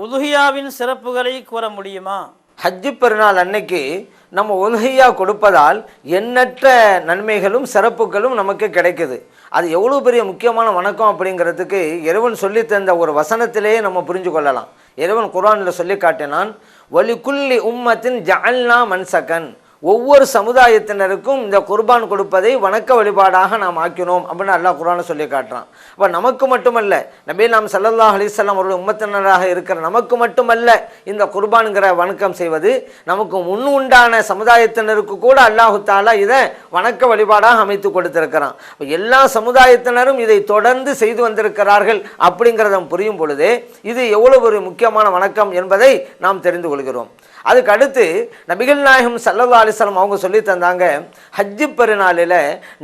உதுஹியாவின் சிறப்புகளை கூற முடியுமா? ஹஜ்ஜு பெருநாள் அன்னைக்கு நம்ம உதுஹியா கொடுப்பதால் எண்ணற்ற நன்மைகளும் சிறப்புகளும் நமக்கு கிடைக்குது. அது எவ்வளோ பெரிய முக்கியமான வணக்கம் அப்படிங்கிறதுக்கு இறைவன் சொல்லி தந்த ஒரு வசனத்திலேயே நம்ம புரிஞ்சு கொள்ளலாம். இறைவன் குர்ஆனில் சொல்லி காட்டினான், வலிகுல்லி உம்மத்தின் ஜஅல்னா மன்சகன், ஒவ்வொரு சமுதாயத்தினருக்கும் இந்த குர்பான் கொடுப்பதை வணக்க வழிபாடாக நாம் ஆக்கினோம் அப்படின்னு அல்லாஹ் குர்ஆனை சொல்லி காட்டுறான். அப்போ நமக்கு மட்டுமல்ல, நபி நாம் ஸல்லல்லாஹு அலைஹி வஸல்லம் அவருடைய உம்மத்தினராக இருக்கிற நமக்கு மட்டுமல்ல இந்த குர்பான்கிற வணக்கம் செய்வது, நமக்கு உண்டான சமுதாயத்தினருக்கு கூட அல்லாஹு தஆலா இதை வணக்க வழிபாடாக அமைத்து கொடுத்திருக்கிறான். எல்லா சமுதாயத்தினரும் இதை தொடர்ந்து செய்து வந்திருக்கிறார்கள் அப்படிங்கிறத புரியும் பொழுது இது எவ்வளவு ஒரு முக்கியமான வணக்கம் என்பதை நாம் தெரிந்து கொள்கிறோம். அதுக்கு அடுத்து நபிகள் நாயகம் ஸல்லல்லாஹு அலைஹி வஸல்லம் அவங்க சொல்லி தந்தாங்க, ஹஜ்ஜு பெருநாளில்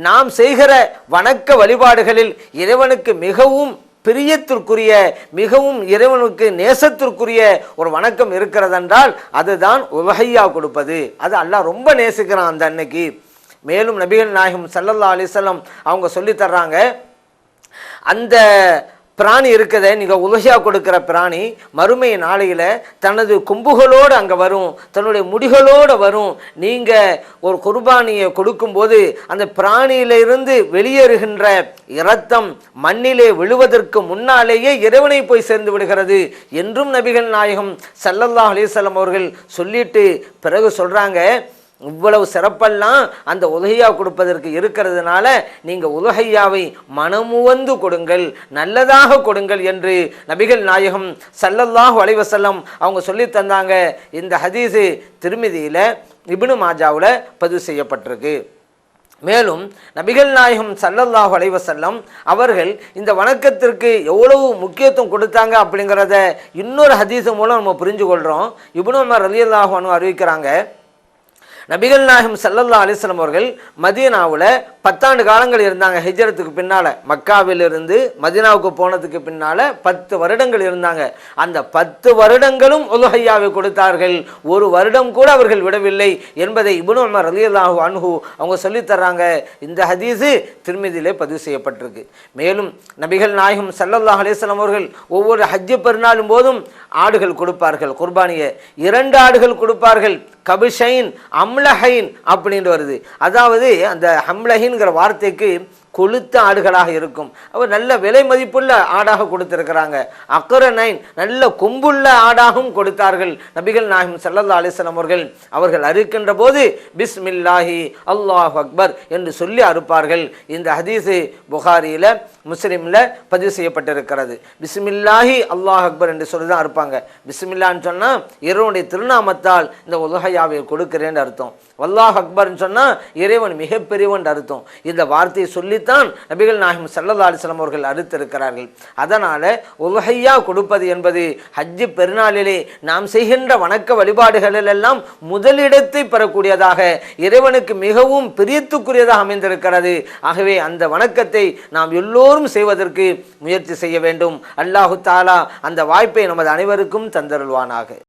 நாம் செய்கிற வணக்க வழிபாடுகளில் இறைவனுக்கு மிகவும் பிரியத்திற்குரிய, மிகவும் இறைவனுக்கு நேசத்திற்குரிய ஒரு வணக்கம் இருக்கிறதென்றால் அதுதான் உதுஹியா கொடுப்பது. அது அல்லாஹ் ரொம்ப நேசிக்கிறான் அந்த அன்னைக்கு. மேலும் நபிகள் நாயகம் ஸல்லல்லாஹு அலைஹி வஸல்லம் அவங்க சொல்லி தர்றாங்க, அந்த பிராணி இருக்குதே, நீங்கள் உதுஹியா கொடுக்குற பிராணி மறுமை நாளையில் தனது கொம்புகளோடு அங்கே வரும், தன்னுடைய முடிகளோடு வரும். நீங்கள் ஒரு குர்பானியை கொடுக்கும்போது அந்த பிராணியிலிருந்து வெளியேறுகின்ற இரத்தம் மண்ணிலே விழுவதற்கு முன்னாலேயே இறைவனை போய் சேர்ந்து விடுகிறது என்றும் நபிகள் நாயகம் ஸல்லல்லாஹு அலைஹி வஸல்லம் அவர்கள் சொல்லிட்டு பிறகு சொல்கிறாங்க, இவ்வளவு சிறப்பெல்லாம் அந்த உதுஹியா கொடுப்பதற்கு இருக்கிறதுனால நீங்கள் உதுஹியாவை மனமுவந்து கொடுங்கள், நல்லதாக கொடுங்கள் என்று நபிகள் நாயகம் ஸல்லல்லாஹு அலைஹி வஸல்லம் அவங்க சொல்லி தந்தாங்க. இந்த ஹதீஸு திர்மிதியில் இப்னு மாஜாவில் பதிவு செய்யப்பட்டிருக்கு. மேலும் நபிகள் நாயகம் ஸல்லல்லாஹு அலைஹி வஸல்லம் அவர்கள் இந்த வணக்கத்திற்கு எவ்வளவு முக்கியத்துவம் கொடுத்தாங்க அப்படிங்கிறத இன்னொரு ஹதீஸ் மூலம் நம்ம புரிஞ்சு கொள்கிறோம். இப்னு உமர் ரலியல்லாஹு அன்ஹு அறிவிக்கிறாங்க, நபிகள் நாயகம் ஸல்லல்லாஹு அலைஹி வஸல்லம் அவர்கள் மதீனாவில் 10 ஆண்டு காலங்கள் இருந்தாங்க. ஹிஜ்ரத்துக்கு பின்னால் மக்காவிலிருந்து மதீனாவுக்கு போனதுக்கு பின்னால் 10 வருடங்கள் இருந்தாங்க. அந்த 10 வருடங்களும் உதுஹியாவை கொடுத்தார்கள். ஒரு வருடம் கூட அவர்கள் விடவில்லை என்பதை இப்னு உமர் ரலியல்லாஹு அன்ஹு அவங்க சொல்லித்தர்றாங்க. இந்த ஹதீஸு திர்மிதியிலே பதிவு செய்யப்பட்டிருக்கு. மேலும் நபிகள் நாயகம் ஸல்லல்லாஹு அலைஹி வஸல்லம் அவர்கள் ஒவ்வொரு ஹஜ்ஜு பெருநாளும் போதும் ஆடுகள் கொடுப்பார்கள். குர்பானியை 2 ஆடுகள் கொடுப்பார்கள். கபிஷைன் அம்லஹைன் அப்படின்னு வருது. அதாவது அந்த ஹம்லஹின்கிற வார்த்தைக்கு கொளுத்த ஆடுகளாக இருக்கும். அவர் நல்ல விலை மதிப்புள்ள ஆடாக கொடுத்திருக்கிறாங்க. அக்ரனைன் நல்ல கொம்புள்ள ஆடாகவும் கொடுத்தார்கள். நபிகள் நாயகம் ஸல்லல்லாஹு அலைஹி வஸல்லம் அவர்கள் அறுக்கின்ற போது பிஸ்மில்லாஹி அல்லாஹு அக்பர் என்று சொல்லி அறுப்பார்கள். இந்த ஹதீஸு புகாரியில் முஸ்லிமில் பதிவு செய்யப்பட்டிருக்கிறது. பிஸ்மில்லாஹி அல்லாஹு அக்பர் என்று சொல்லி தான் அறுப்பாங்க. பிஸ்மில்லான்னு சொன்னால் இறைவனுடைய திருநாமத்தால் இந்த உதுஹியாவை கொடுக்கிறேன்னு அர்த்தம். அல்லாஹ் அக்பர்னு சொன்னால் இறைவன் மிகப்பெரியவன் அர்த்தம். இந்த வார்த்தையை சொல்லித்தான் நபிகள் நாயகம் ஸல்லல்லாஹு அலைஹி வஸல்லம் அவர்கள் அறுத்திருக்கிறார்கள். அதனால் உதுஹியா கொடுப்பது என்பது ஹஜ்ஜு பெருநாளிலே நாம் செய்கின்ற வணக்க வழிபாடுகளிலெல்லாம் முதலிடத்தை பெறக்கூடியதாக, இறைவனுக்கு மிகவும் பிரியத்துக்குரியதாக அமைந்திருக்கிறது. ஆகவே அந்த வணக்கத்தை நாம் எல்லோரும் செய்வதற்கு முயற்சி செய்ய வேண்டும். அல்லாஹு தஆலா அந்த வாய்ப்பை நமது அனைவருக்கும் தந்தருள்வானாக.